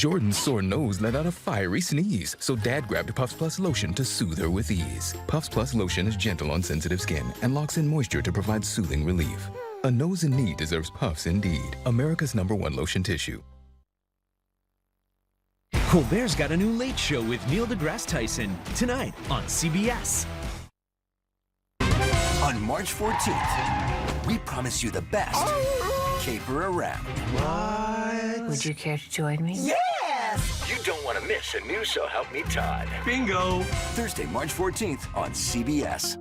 Jordan's sore nose let out a fiery sneeze, so Dad grabbed Puffs Plus lotion to soothe her with ease. Puffs Plus lotion is gentle on sensitive skin and locks in moisture to provide soothing relief. A nose in need deserves Puffs indeed. America's #1 lotion tissue. Colbert's got a new late show with Neil deGrasse Tyson tonight on CBS. On March 14th, we promise you the best. Caper around. What? Would you care to join me? Yes! You don't want to miss a new So Help Me Todd. Bingo! Thursday, March 14th on CBS.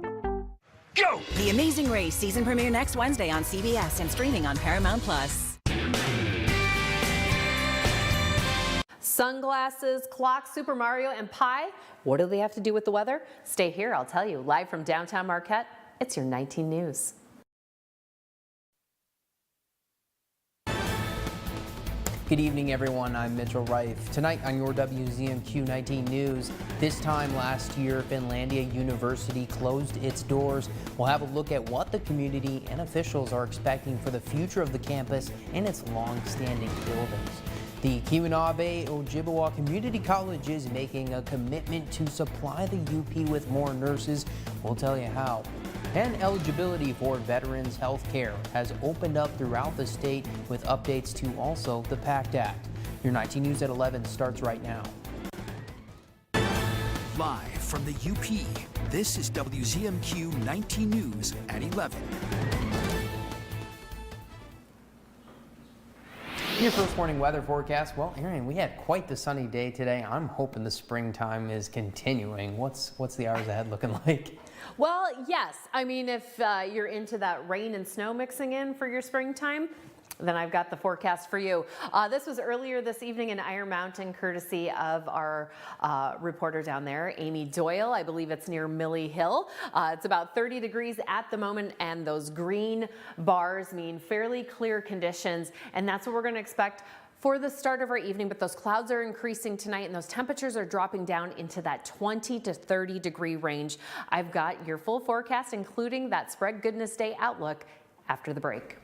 Go! The Amazing Race season premiere next Wednesday on CBS and streaming on Paramount+. Sunglasses, clocks, Super Mario, and pie. What do they have to do with the weather? Stay here, I'll tell you. Live from downtown Marquette, it's your 19 News. Good evening, everyone. I'm Mitchell Reif. Tonight on your WZMQ 19 News, this time last year, Finlandia University closed its doors. We'll have a look at what the community and officials are expecting for the future of the campus and its long-standing buildings. The Keweenaw Ojibwa Community College is making a commitment to supply the UP with more nurses. We'll tell you how. And eligibility for veterans health care has opened up throughout the state with updates to also the PACT Act. Your 19 News at 11 starts right now. Live from the UP, this is WZMQ 19 News at 11. Your first morning weather forecast. Well, Aaron, we had quite the sunny day today. I'm hoping the springtime is continuing. What's the hours ahead looking like? Well, yes. I mean, if you're into that rain and snow mixing in for your springtime, then I've got the forecast for you. This was earlier this evening in Iron Mountain, courtesy of our reporter down there, Amy Doyle. I believe it's near Millie Hill. It's about 30 degrees at the moment, and those green bars mean fairly clear conditions, and that's what we're going to expect for the start of our evening. But those clouds are increasing tonight, and those temperatures are dropping down into that 20 to 30 degree range. I've got your full forecast, including that Spread Goodness Day outlook after the break.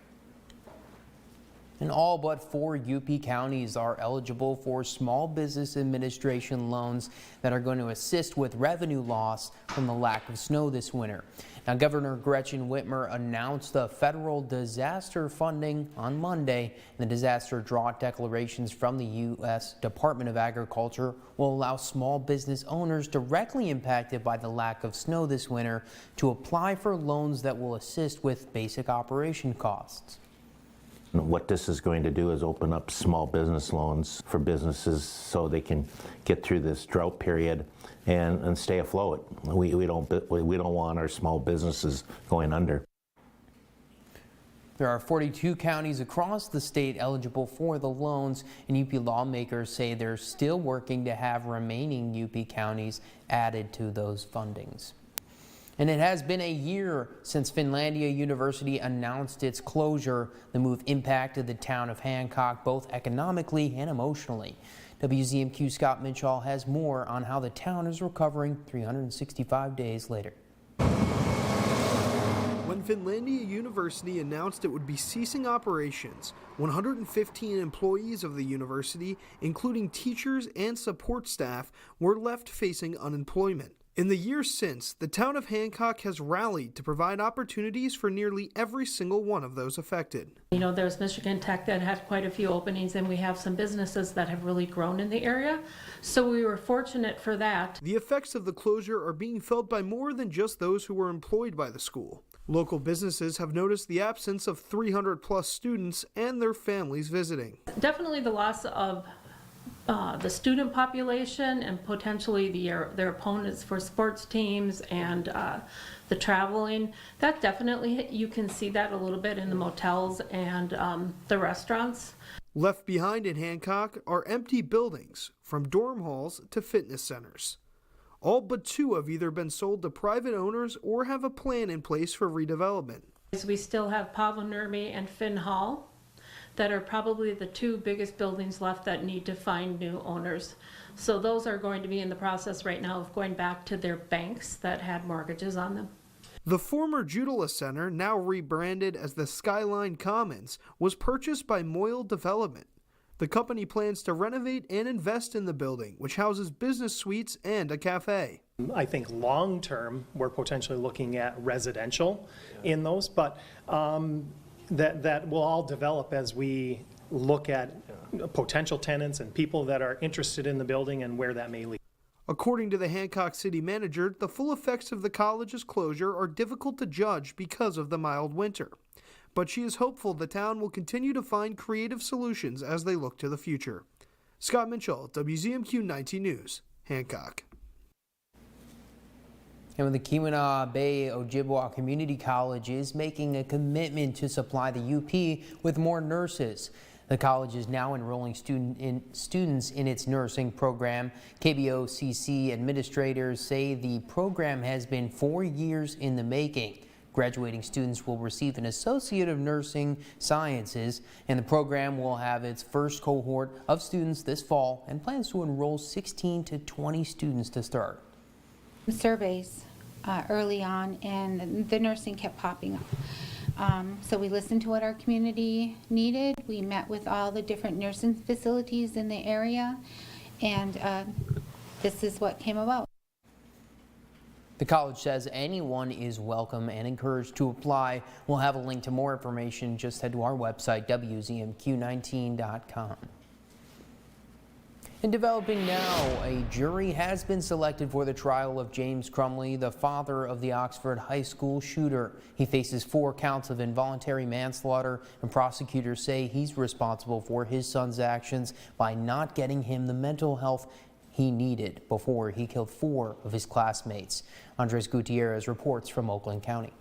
And all but 4 UP counties are eligible for Small Business Administration loans that are going to assist with revenue loss from the lack of snow this winter. Now, Governor Gretchen Whitmer announced the federal disaster funding on Monday. The disaster drought declarations from the U.S. Department of Agriculture will allow small business owners directly impacted by the lack of snow this winter to apply for loans that will assist with basic operation costs. What this is going to do is open up small business loans for businesses so they can get through this drought period and stay afloat. We don't want our small businesses going under. There are 42 counties across the state eligible for the loans, and UP lawmakers say they're still working to have remaining UP counties added to those fundings. And it has been a year since Finlandia University announced its closure. The move impacted the town of Hancock both economically and emotionally. WZMQ Scott Mitchell has more on how the town is recovering 365 days later. When Finlandia University announced it would be ceasing operations, 115 employees of the university, including teachers and support staff, were left facing unemployment. In the years since, the town of Hancock has rallied to provide opportunities for nearly every single one of those affected. You know, there's Michigan Tech that had quite a few openings, and we have some businesses that have really grown in the area. So we were fortunate for that. The effects of the closure are being felt by more than just those who were employed by the school. Local businesses have noticed the absence of 300 plus students and their families visiting. Definitely the loss of the student population and potentially their opponents for sports teams and the traveling. That definitely, you can see that a little bit in the motels and the restaurants. Left behind in Hancock are empty buildings, from dorm halls to fitness centers. All but 2 have either been sold to private owners or have a plan in place for redevelopment. We still have Paavo Nurmi and Finn Hall that are probably the 2 biggest buildings left that need to find new owners. So those are going to be in the process right now of going back to their banks that had mortgages on them. The former Judula Center, now rebranded as the Skyline Commons, was purchased by Moyle Development. The company plans to renovate and invest in the building, which houses business suites and a cafe. I think long term, we're potentially looking at residential in those, but that will all develop as we look at potential tenants and people that are interested in the building and where that may lead. According to the Hancock City manager, the full effects of the college's closure are difficult to judge because of the mild winter. But she is hopeful the town will continue to find creative solutions as they look to the future. Scott Mitchell, WZMQ 19 News, Hancock. And with the Keweenaw Bay Ojibwa Community College is making a commitment to supply the UP with more nurses. The college is now enrolling students in its nursing program. KBOCC administrators say the program has been 4 years in the making. Graduating students will receive an Associate of Nursing Sciences, and the program will have its first cohort of students this fall and plans to enroll 16 to 20 students to start. Surveys early on, and the nursing kept popping up. So we listened to what our community needed. We met with all the different nursing facilities in the area, and this is what came about. The college says anyone is welcome and encouraged to apply. We'll have a link to more information. Just head to our website, WZMQ19.com. In developing now, a jury has been selected for the trial of James Crumley, the father of the Oxford High School shooter. He faces 4 counts of involuntary manslaughter, and prosecutors say he's responsible for his son's actions by not getting him the mental health he needed before he killed 4 of his classmates. Andres Gutierrez reports from Oakland County.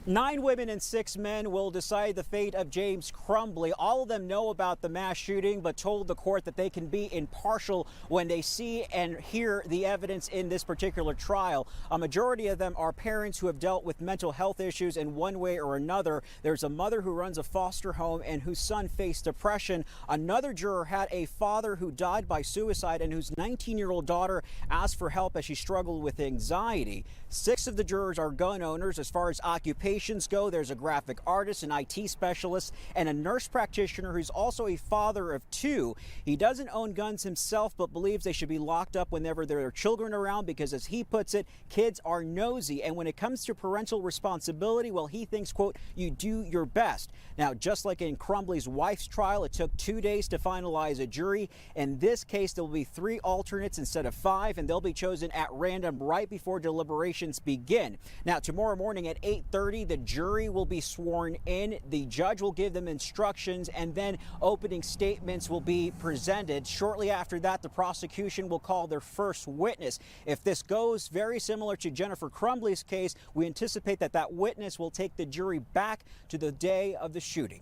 9 women and 6 men will decide the fate of James Crumley. All of them know about the mass shooting, but told the court that they can be impartial when they see and hear the evidence in this particular trial. A majority of them are parents who have dealt with mental health issues in one way or another. There's a mother who runs a foster home and whose son faced depression. Another juror had a father who died by suicide and whose 19-year-old daughter asked for help as she struggled with anxiety. 6 of the jurors are gun owners. As far as occupations go, there's a graphic artist, an IT specialist, and a nurse practitioner who's also a father of 2. He doesn't own guns himself, but believes they should be locked up whenever there are children around because, as he puts it, kids are nosy. And when it comes to parental responsibility, well, he thinks, quote, you do your best. Now, just like in Crumley's wife's trial, it took 2 days to finalize a jury. In this case, there will be 3 alternates instead of 5, and they'll be chosen at random right before deliberations begin. Now, tomorrow morning at 8:30, the jury will be sworn in. The judge will give them instructions, and then opening statements will be presented. Shortly after that, the prosecution will call their first witness. If this goes very similar to Jennifer Crumley's case, we anticipate that that witness will take the jury back to the day of the shooting.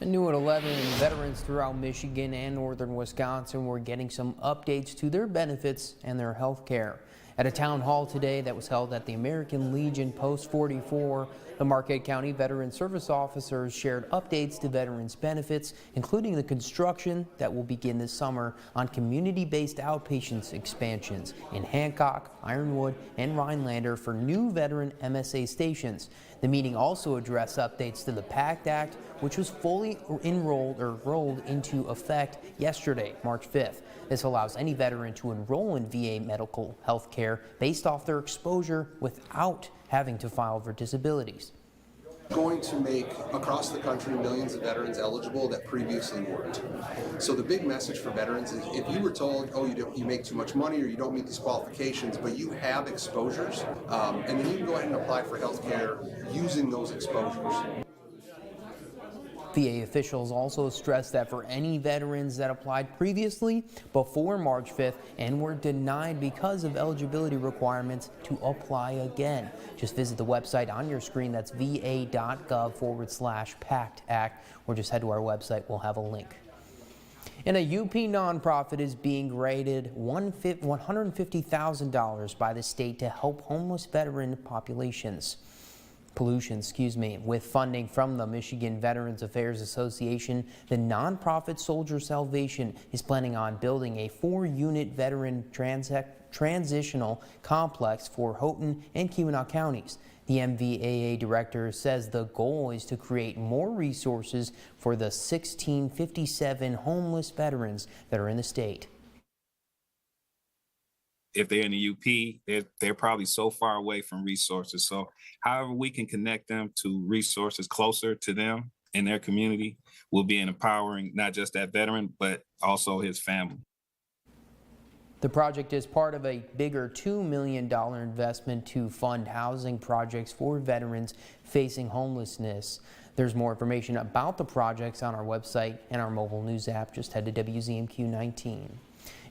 New at 11, veterans throughout Michigan and northern Wisconsin were getting some updates to their benefits and their health care. At a town hall today that was held at the American Legion Post 44, the Marquette County Veteran Service officers shared updates to veterans' benefits, including the construction that will begin this summer on community-based outpatients expansions in Hancock, Ironwood, and Rhinelander for new veteran MSA stations. The meeting also addressed updates to the PACT Act, which was fully rolled into effect yesterday, March 5th. This allows any veteran to enroll in VA medical health care based off their exposure without having to file for disabilities. Going to make across the country millions of veterans eligible that previously weren't. So the big message for veterans is if you were told, oh, you make too much money or you don't meet these qualifications, but you have exposures, and then you can go ahead and apply for health care using those exposures. VA officials also stressed that for any veterans that applied previously before March 5th and were denied because of eligibility requirements to apply again. Just visit the website on your screen. That's va.gov/PACT Act, or just head to our website. We'll have a link. And a UP nonprofit is being rated $150,000 by the state to help homeless veteran pollution, with funding from the Michigan Veterans Affairs Association. The nonprofit Soldier Salvation is planning on building a 4-unit veteran transitional complex for Houghton and Keweenaw counties. The MVAA director says the goal is to create more resources for the 1,657 homeless veterans that are in the state. If they're in the UP, they're probably so far away from resources. So however we can connect them to resources closer to them in their community will be empowering not just that veteran, but also his family. The project is part of a bigger $2 million investment to fund housing projects for veterans facing homelessness. There's more information about the projects on our website and our mobile news app. Just head to WZMQ 19.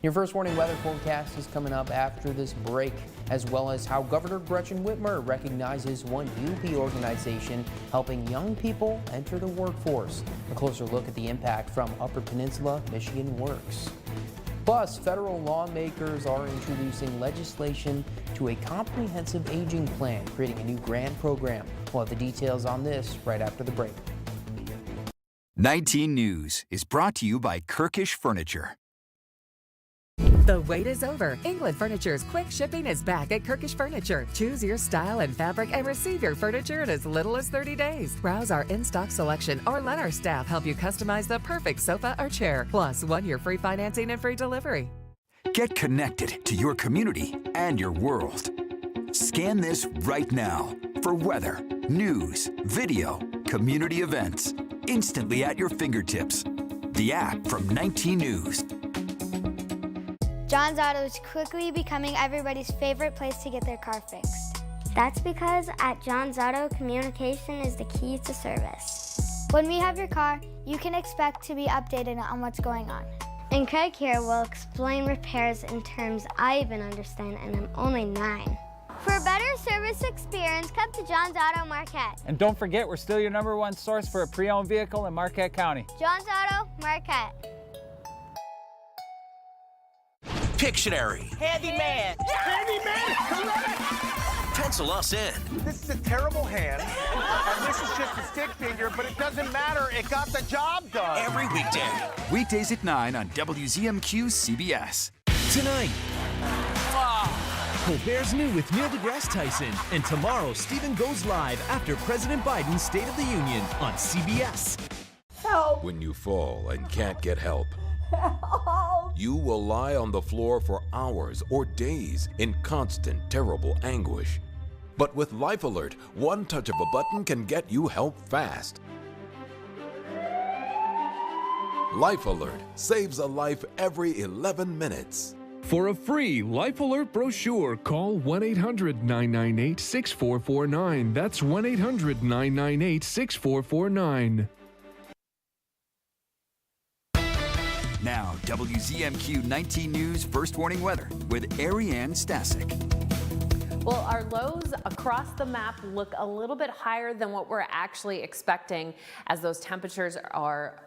Your first warning weather forecast is coming up after this break, as well as how Governor Gretchen Whitmer recognizes one UP organization helping young people enter the workforce. A closer look at the impact from Upper Peninsula Michigan Works. Plus, federal lawmakers are introducing legislation to a comprehensive aging plan, creating a new grant program. We'll have the details on this right after the break. 19 News is brought to you by Kirkish Furniture. The wait is over. England Furniture's quick shipping is back at Kirkish Furniture. Choose your style and fabric and receive your furniture in as little as 30 days. Browse our in-stock selection or let our staff help you customize the perfect sofa or chair. Plus, 1 year free financing and free delivery. Get connected to your community and your world. Scan this right now for weather, news, video, community events, instantly at your fingertips. The app from 19 News. John's Auto is quickly becoming everybody's favorite place to get their car fixed. That's because at John's Auto, communication is the key to service. When we have your car, you can expect to be updated on what's going on. And Craig here will explain repairs in terms I even understand, and I'm only 9. For a better service experience, come to John's Auto Marquette. And don't forget, we're still your #1 source for a pre-owned vehicle in Marquette County. John's Auto Marquette. Pictionary. Handyman. Yeah. Handyman. Pencil us in. This is a terrible hand, and this is just a stick figure, but it doesn't matter. It got the job done. Every weekday. Weekdays at 9 on WZMQ CBS. Tonight, Colbert's New with Neil deGrasse Tyson. And tomorrow, Stephen goes live after President Biden's State of the Union on CBS. Help! When you fall and can't get help, you will lie on the floor for hours or days in constant, terrible anguish. But with Life Alert, one touch of a button can get you help fast. Life Alert saves a life every 11 minutes. For a free Life Alert brochure, call 1-800-998-6449. That's 1-800-998-6449. Now, WZMQ 19 News First Warning Weather with Ariane Stasek. Well, our lows across the map look a little bit higher than what we're actually expecting, as those temperatures are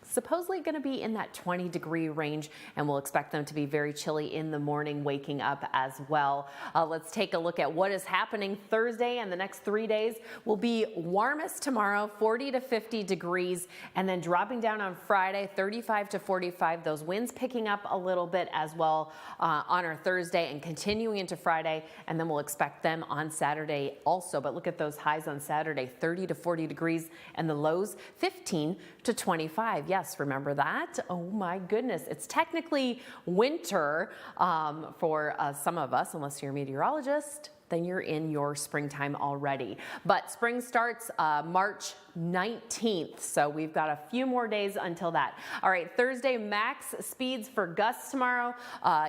supposedly going to be in that 20-degree range, and we'll expect them to be very chilly in the morning, waking up as well. Let's take a look at what is happening Thursday, and the next 3 days will be warmest tomorrow, 40 to 50 degrees, and then dropping down on Friday, 35 to 45. Those winds picking up a little bit as well on our Thursday and continuing into Friday, and then we'll expect them on Saturday also. But look at those highs on Saturday, 30 to 40 degrees, and the lows 15 to 25. Yes, remember that? Oh my goodness. It's technically winter for some of us, unless you're a meteorologist. Then you're in your springtime already. But spring starts March 19th, so we've got a few more days until that. All right, Thursday, max speeds for gusts tomorrow.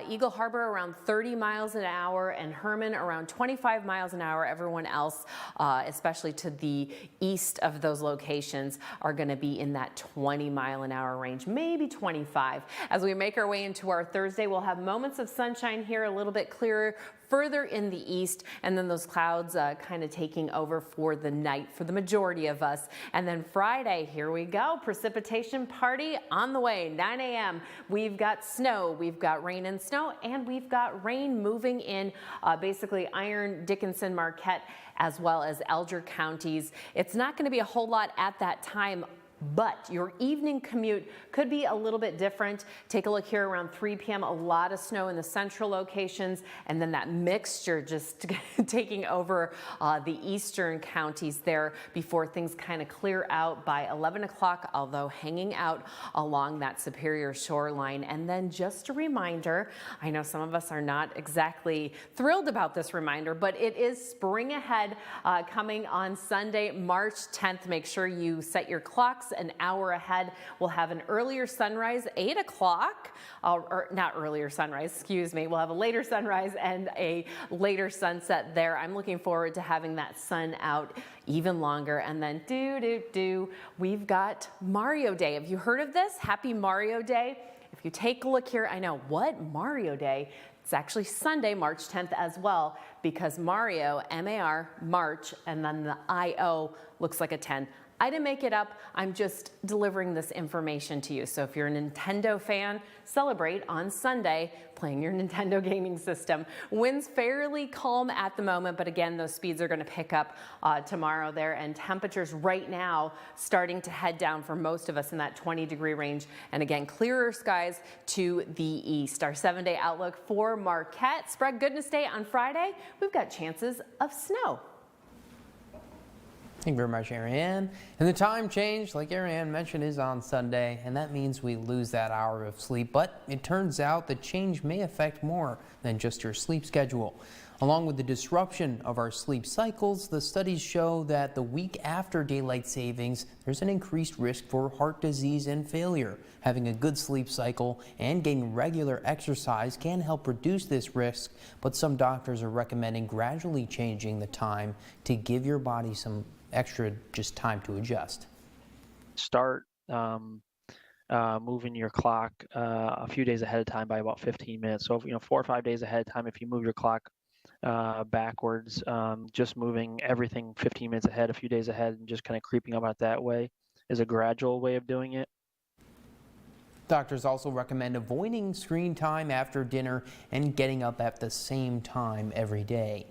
Eagle Harbor around 30 miles an hour and Herman around 25 miles an hour. Everyone else, especially to the east of those locations, are going to be in that 20-mile-an-hour range, maybe 25. As we make our way into our Thursday, we'll have moments of sunshine here, a little bit clearer further in the east, and then those clouds kind of taking over for the night for the majority of us. And then Friday, here we go, precipitation party on the way, 9 a.m. We've got snow, we've got rain and snow, and we've got rain moving in basically Iron, Dickinson, Marquette, as well as Elger counties. It's not going to be a whole lot at that time But your evening commute could be a little bit different. Take a look here around 3 p.m. A lot of snow in the central locations, and then that mixture just taking over the eastern counties there before things kind of clear out by 11 o'clock, although hanging out along that Superior shoreline. And then just a reminder, I know some of us are not exactly thrilled about this reminder, but it is Spring Ahead coming on Sunday, March 10th. Make sure you set your clocks an hour ahead. We'll have an earlier sunrise, 8 o'clock, or not earlier sunrise, excuse me. We'll have a later sunrise and a later sunset there. I'm looking forward to having that sun out even longer. And then we've got Mario Day. Have you heard of this? Happy Mario Day. If you take a look here, I know, what? Mario Day? It's actually Sunday, March 10th as well, because Mario, M-A-R, March, and then the I-O looks like a 10. I didn't make it up. I'm just delivering this information to you. So if you're a Nintendo fan, celebrate on Sunday playing your Nintendo gaming system. Winds fairly calm at the moment, but again, those speeds are going to pick up tomorrow there, and temperatures right now starting to head down for most of us in that 20-degree range. And again, clearer skies to the east. Our 7-day outlook for Marquette. Spread Goodness Day on Friday. We've got chances of snow. Thank you very much, Ariane. And the time change, like Ariane mentioned, is on Sunday, and that means we lose that hour of sleep. But it turns out the change may affect more than just your sleep schedule. Along with the disruption of our sleep cycles, the studies show that the week after daylight savings, there's an increased risk for heart disease and failure. Having a good sleep cycle and getting regular exercise can help reduce this risk, but some doctors are recommending gradually changing the time to give your body some extra just time to adjust. Start moving your clock a few days ahead of time by about 15 minutes. So, 4 or 5 days ahead of time, if you move your clock backwards, just moving everything 15 minutes ahead, a few days ahead, and just kind of creeping up out that way is a gradual way of doing it. Doctors also recommend avoiding screen time after dinner and getting up at the same time every day.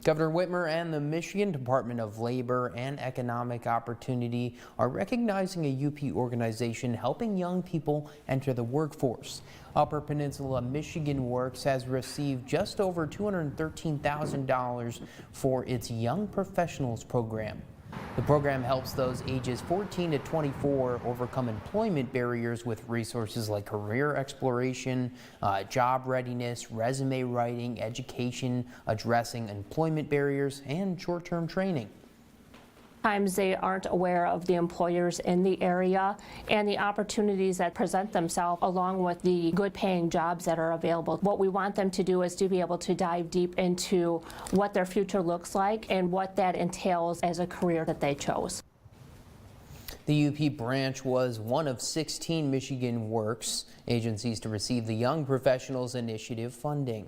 Governor Whitmer and the Michigan Department of Labor and Economic Opportunity are recognizing a UP organization helping young people enter the workforce. Upper Peninsula Michigan Works has received just over $213,000 for its Young Professionals program. The program helps those ages 14 to 24 overcome employment barriers with resources like career exploration, job readiness, resume writing, education, addressing employment barriers, and short-term training. Sometimes they aren't aware of the employers in the area and the opportunities that present themselves along with the good paying jobs that are available. What we want them to do is to be able to dive deep into what their future looks like and what that entails as a career that they chose. The UP branch was one of 16 Michigan Works agencies to receive the Young Professionals Initiative funding.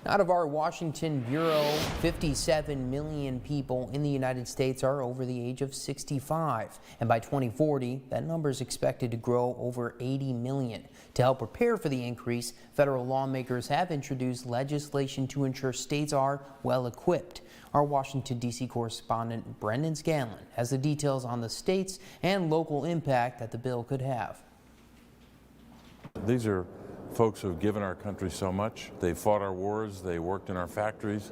Out of our Washington Bureau, 57 million people in the United States are over the age of 65. And by 2040, that number is expected to grow over 80 million. To help prepare for the increase, federal lawmakers have introduced legislation to ensure states are well equipped. Our Washington, D.C. correspondent Brendan Scanlon has the details on the states and local impact that the bill could have. These are folks who have given our country so much. They fought our wars, they worked in our factories,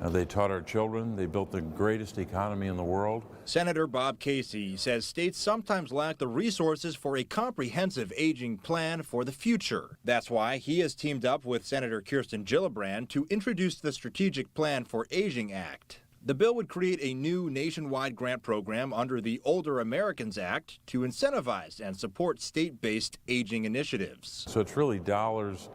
they taught our children, they built the greatest economy in the world. Senator Bob Casey says states sometimes lack the resources for a comprehensive aging plan for the future. That's why he has teamed up with Senator Kirsten Gillibrand to introduce the Strategic Plan for Aging Act. The bill would create a new nationwide grant program under the Older Americans Act to incentivize and support state-based aging initiatives. So it's really dollars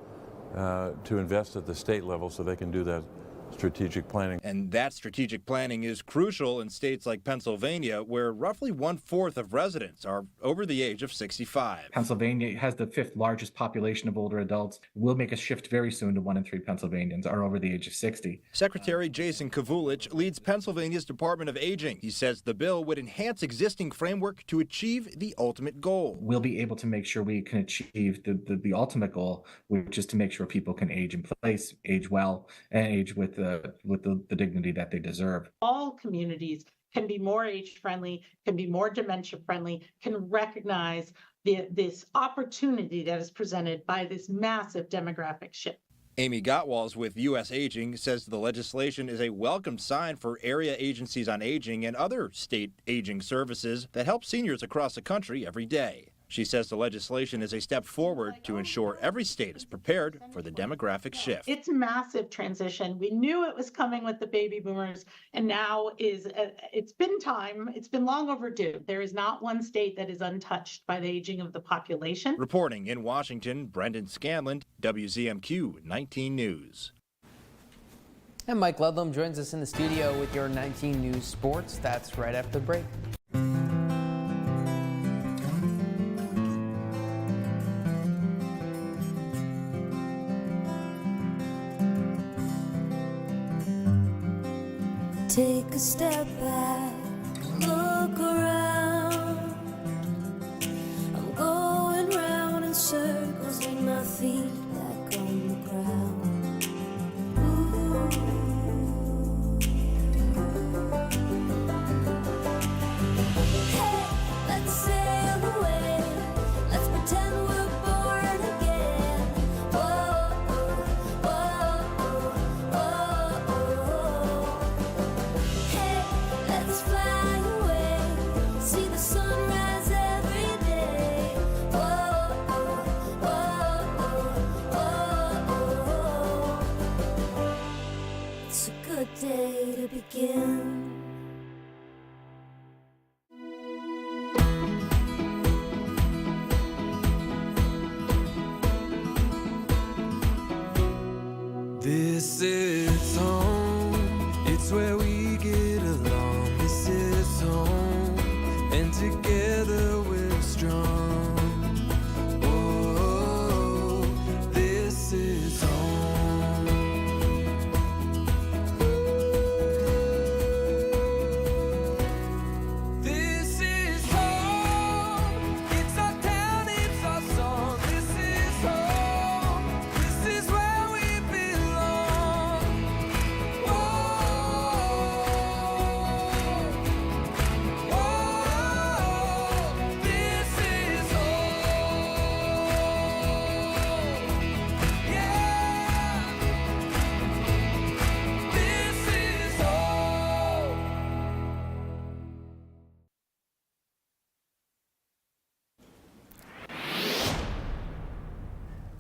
to invest at the state level so they can do that strategic planning. And that strategic planning is crucial in states like Pennsylvania, where roughly 1/4 of residents are over the age of 65. Pennsylvania has the 5th largest population of older adults. We'll make a shift very soon to 1 in 3 Pennsylvanians are over the age of 60. Secretary Jason Kavulich leads Pennsylvania's Department of Aging. He says the bill would enhance existing framework to achieve the ultimate goal. We'll be able to make sure we can achieve the ultimate goal, which is to make sure people can age in place, age well, and age with the dignity that they deserve. All communities can be more age-friendly, can be more dementia-friendly, can recognize this opportunity that is presented by this massive demographic shift. Amy Gottwals with U.S. Aging says the legislation is a welcome sign for area agencies on aging and other state aging services that help seniors across the country every day. She says the legislation is a step forward to ensure every state is prepared for the demographic shift. It's a massive transition. We knew it was coming with the baby boomers, and now it's been time. It's been long overdue. There is not one state that is untouched by the aging of the population. Reporting in Washington, Brendan Scanlon, WZMQ 19 News. And Mike Ludlam joins us in the studio with your 19 News Sports. That's right after the break. Take a step back, look around. I'm going round in circles with my feet back on the ground. Hey, let's sail away. Let's pretend we're born again. Whoa, whoa, whoa, whoa. Let's fly away, see the sunrise every day. Whoa, whoa, whoa, whoa. It's a good day to begin. This is home, it's where we get along. This is home, and together we're strong. Oh, this is home. This is home, it's our town, it's our song. This is home, this is where we belong. This is home, yeah. This is home.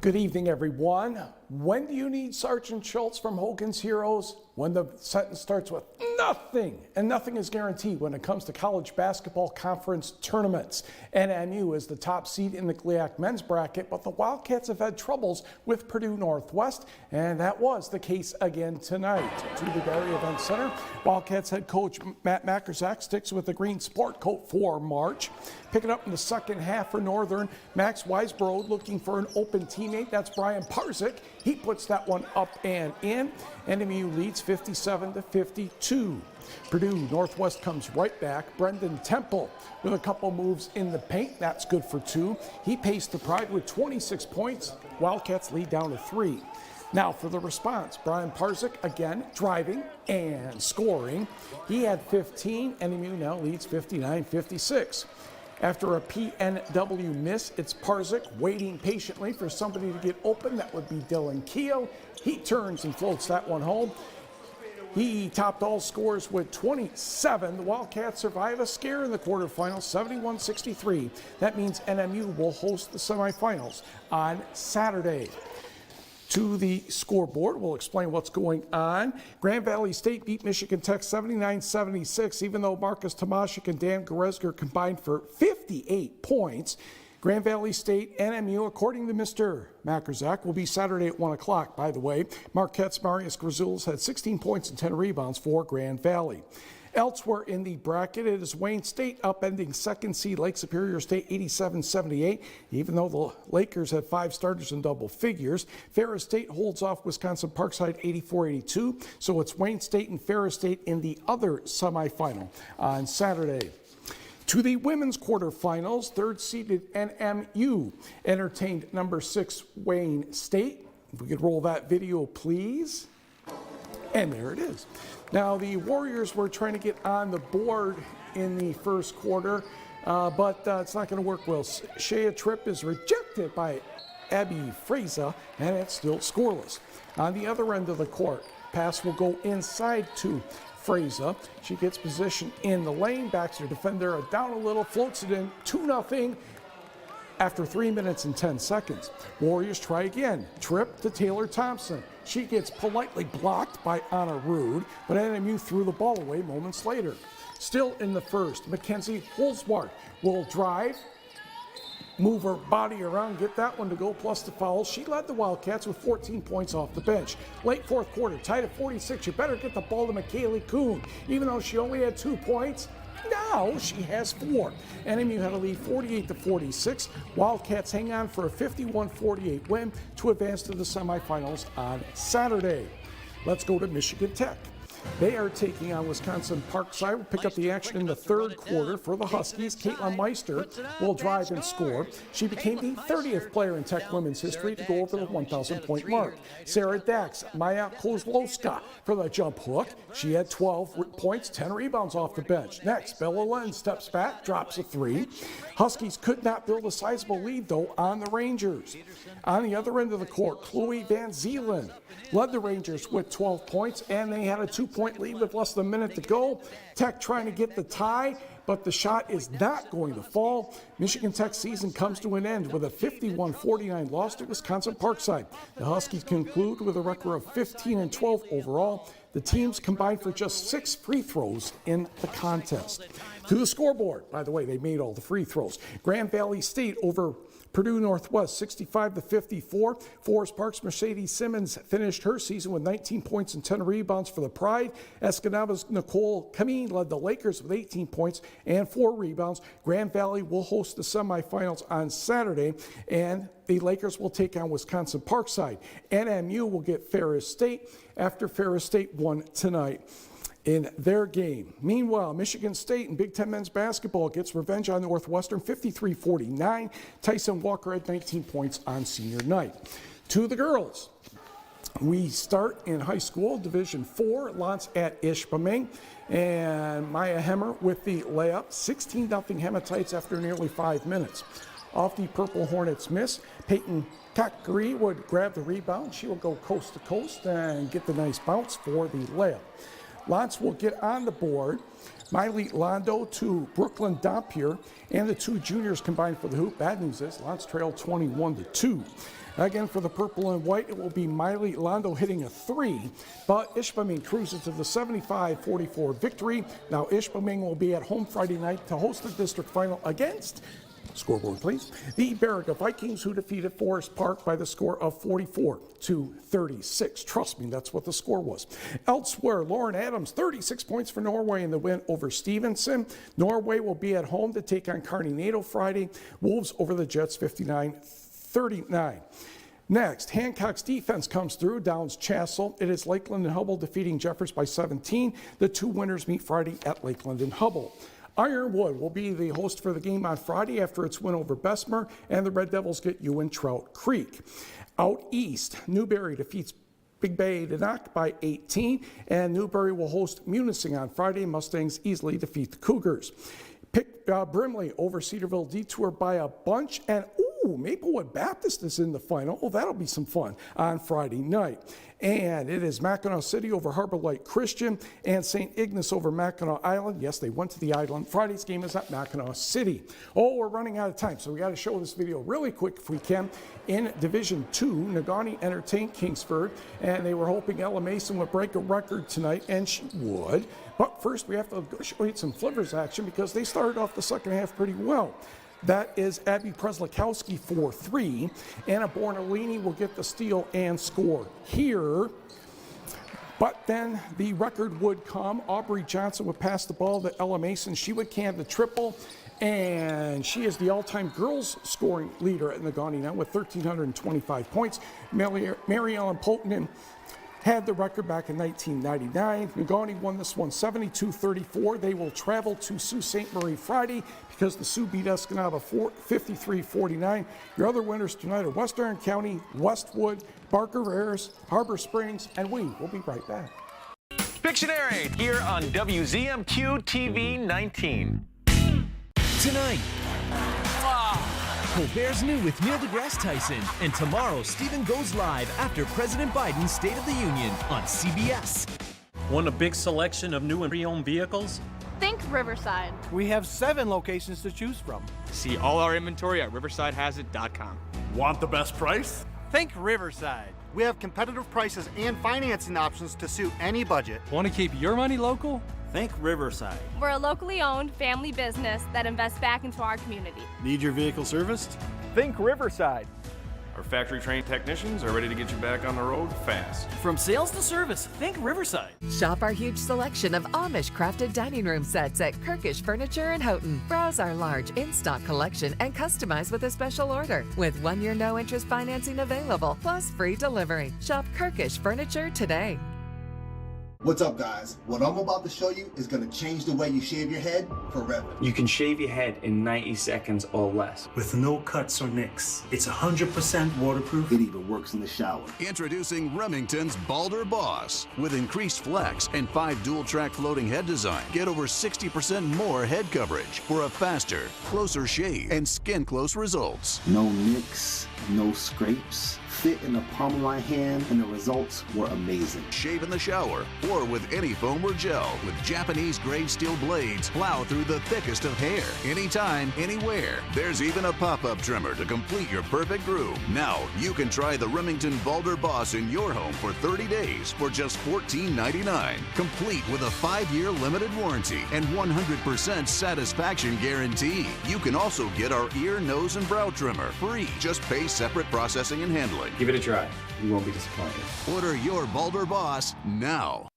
Good evening, everyone. When do you need Sergeant Schultz from Hogan's Heroes? When the sentence starts with nothing, and nothing is guaranteed when it comes to college basketball conference tournaments. NMU is the top seed in the GLIAC men's bracket, but the Wildcats have had troubles with Purdue Northwest, and that was the case again tonight. To the Barry Event Center, Wildcats head coach Matt Makerzak sticks with the green sport coat for March. Picking up in the second half for Northern, Max Weisbrod looking for an open teammate. That's Brian Parzik. He puts that one up and in. NMU leads 57-52. Purdue Northwest comes right back. Brendan Temple with a couple moves in the paint. That's good for 2. He paced the Pride with 26 points. Wildcats lead down to 3. Now for the response, Brian Parzik again driving and scoring. He had 15. NMU now leads 59-56. After a PNW miss, it's Parzik waiting patiently for somebody to get open. That would be Dylan Keogh. He turns and floats that one home. He topped all scores with 27. The Wildcats survive a scare in the quarterfinals, 71-63. That means NMU will host the semifinals on Saturday. To the scoreboard, we'll explain what's going on. Grand Valley State beat Michigan Tech 79-76, even though Marcus Tomashik and Dan Goretzka combined for 58 points. Grand Valley State NMU, according to Mr. Makerzak, will be Saturday at 1 o'clock, by the way. Marquette's Marius Grazules had 16 points and 10 rebounds for Grand Valley. Elsewhere in the bracket, it is Wayne State upending second seed Lake Superior State 87-78. Even though the Lakers had 5 starters in double figures, Ferris State holds off Wisconsin Parkside 84-82. So it's Wayne State and Ferris State in the other semifinal on Saturday. To the women's quarterfinals, third-seeded NMU entertained number 6 Wayne State. If we could roll that video, please. And there it is. Now, the Warriors were trying to get on the board in the first quarter, but it's not going to work well. Shea Tripp is rejected by Abby Fraser, and it's still scoreless. On the other end of the court, pass will go inside to Fraser. She gets position in the lane, backs her defender down a little, floats it in, 2-0 after 3 minutes and 10 seconds. Warriors try again. Tripp to Taylor Thompson. She gets politely blocked by Anna Rude, but NMU threw the ball away moments later. Still in the first, Mackenzie Holzwart will drive, move her body around, get that one to go, plus the foul. She led the Wildcats with 14 points off the bench. Late fourth quarter, tied at 46. You better get the ball to McKaylee Kuhn. Even though she only had 2 points, now she has 4. NMU had a lead 48-46. Wildcats hang on for a 51-48 win to advance to the semifinals on Saturday. Let's go to Michigan Tech. They are taking on Wisconsin Parkside. We'll pick up the action in the third quarter for the Huskies. Caitlin Meister will drive and score. She became the 30th player in Tech women's history to go over the 1,000-point mark. Sarah Dax, Maya Kozlowska for the jump hook. She had 12 points, 10 rebounds off the bench. Next, Bella Lenz steps back, drops a 3. Huskies could not build a sizable lead, though, on the Rangers. On the other end of the court, Chloe Van Zeeland led the Rangers with 12 points, and they had a 2-point lead with less than a minute to go. Tech trying to get the tie, but the shot is not going to fall. Michigan Tech's season comes to an end with a 51-49 loss to Wisconsin Parkside. The Huskies conclude with a record of 15-12 overall. The teams combined for just 6 free throws in the contest. To the scoreboard, by the way, they made all the free throws. Grand Valley State over Purdue Northwest 65-54. Forest Park's Mercedes Simmons finished her season with 19 points and 10 rebounds for the Pride. Escanava's Nicole Camille led the Lakers with 18 points and 4 rebounds. Grand Valley will host the semifinals on Saturday, and the Lakers will take on Wisconsin Parkside. NMU will get Ferris State after Ferris State won tonight in their game. Meanwhile, Michigan State in Big Ten men's basketball gets revenge on Northwestern 53-49. Tyson Walker had 19 points on senior night. To the girls. We start in high school, Division 4, Lance at Ishpeming, and Maya Hemmer with the layup, 16-0 Hematites after nearly 5 minutes. Off the Purple Hornets miss, Peyton Kakari would grab the rebound. She will go coast to coast and get the nice bounce for the layup. Lance will get on the board. Miley Londo to Brooklyn Dampier, and the 2 juniors combined for the hoop. Bad news is Lance trailed 21-2. Again, for the purple and white, it will be Miley Londo hitting a 3, but Ishpeming cruises to the 75-44 victory. Now Ishpeming will be at home Friday night to host the district final against, scoreboard please, the Baraga Vikings, who defeated Forest Park by the score of 44-36. Trust me, that's what the score was. Elsewhere, Lauren Adams, 36 points for Norway in the win over Stevenson. Norway will be at home to take on Kearney NATO Friday. Wolves over the Jets 59-39. Next, Hancock's defense comes through, downs Chassell. It is Lakeland and Hubble defeating Jeffers by 17. The 2 winners meet Friday at Lakeland and Hubble. Ironwood will be the host for the game on Friday after its win over Bessemer, and the Red Devils get Ewan Trout Creek. Out east, Newberry defeats Big Bay Denac by 18, and Newberry will host Munising on Friday. Mustangs easily defeat the Cougars. Brimley over Cedarville Detour by a bunch, and Maplewood Baptist is in the final. Oh, that'll be some fun on Friday night. And it is Mackinac City over Harbor Light Christian and St. Ignace over Mackinac Island. Yes, they went to the island. Friday's game is at Mackinac City. Oh, we're running out of time, so we got to show this video really quick if we can. In Division 2, Negaunee entertained Kingsford, and they were hoping Ella Mason would break a record tonight, and she would. But first, we have to show you some Flippers action because they started off the second half pretty well. That is Abby Preslikowski for 3. Anna Bornolini will get the steal and score here. But then the record would come. Aubrey Johnson would pass the ball to Ella Mason. She would can the triple, and she is the all-time girls scoring leader at Negaunee now with 1,325 points. Mary Ellen Potonin had the record back in 1999. Negaunee won this one 72-34. They will travel to Sault Ste. Marie Friday because the Sioux beat Escanaba 53-49. Your other winners tonight are Western County, Westwood, Barker Ayers, Harbor Springs, and we will be right back. Pictionary here on WZMQ TV 19. Tonight, Colbert's New with Neil deGrasse Tyson. And tomorrow, Stephen goes live after President Biden's State of the Union on CBS. Want a big selection of new and pre-owned vehicles? Think Riverside. We have 7 locations to choose from. See all our inventory at riversidehasit.com. Want the best price? Think Riverside. We have competitive prices and financing options to suit any budget. Want to keep your money local? Think Riverside. We're a locally owned family business that invests back into our community. Need your vehicle serviced? Think Riverside. Our factory-trained technicians are ready to get you back on the road fast. From sales to service, think Riverside. Shop our huge selection of Amish crafted dining room sets at Kirkish Furniture in Houghton. Browse our large in-stock collection and customize with a special order. With 1-year no-interest financing available, plus free delivery. Shop Kirkish Furniture today. What's up, guys? What I'm about to show you is going to change the way you shave your head forever. You can shave your head in 90 seconds or less. With no cuts or nicks. It's 100% waterproof. It even works in the shower. Introducing Remington's Balder Boss. With increased flex and 5 dual-track floating head design, get over 60% more head coverage for a faster, closer shave and skin-close results. No nicks, no scrapes. Fit in the palm of my hand, and the results were amazing. Shave in the shower or with any foam or gel. With Japanese-grade steel blades, plow through the thickest of hair. Anytime, anywhere. There's even a pop-up trimmer to complete your perfect groom. Now, you can try the Remington Balder Boss in your home for 30 days for just $14.99. Complete with a 5-year limited warranty and 100% satisfaction guarantee. You can also get our ear, nose, and brow trimmer free. Just pay separate processing and handling. Give it a try. You won't be disappointed. Order your Balder Boss now.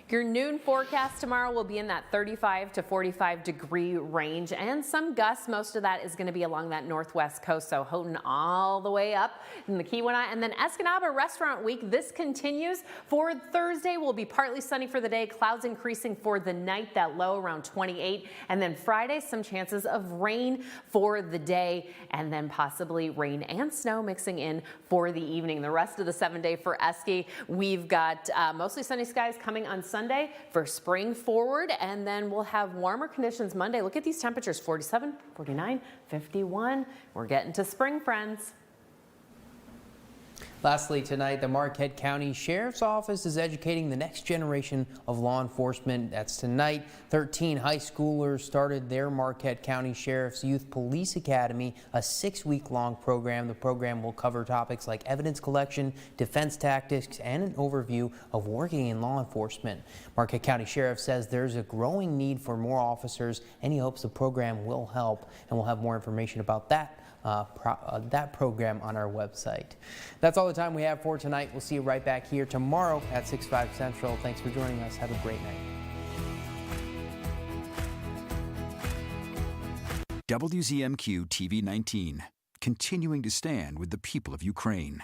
Your noon forecast tomorrow will be in that 35 to 45 degree range and some gusts. Most of that is going to be along that northwest coast, so Houghton all the way up in the Keweenaw. And then Escanaba Restaurant Week, this continues. For Thursday, will be partly sunny for the day, clouds increasing for the night, that low around 28. And then Friday, some chances of rain for the day, and then possibly rain and snow mixing in for the evening. The rest of the 7-day for Esky, we've got mostly sunny skies coming on Sunday for spring forward, and then we'll have warmer conditions Monday. Look at these temperatures, 47, 49, 51. We're getting to spring, friends. Lastly tonight, the Marquette County Sheriff's Office is educating the next generation of law enforcement. That's tonight. 13 high schoolers started their Marquette County Sheriff's Youth Police Academy, a 6-week-long program. The program will cover topics like evidence collection, defense tactics, and an overview of working in law enforcement. Marquette County Sheriff says there's a growing need for more officers, and he hopes the program will help. And we'll have more information about that program on our website. That's all the time we have for tonight. We'll see you right back here tomorrow at 6/5 Central. Thanks for joining us. Have a great night. WZMQ TV 19, continuing to stand with the people of Ukraine.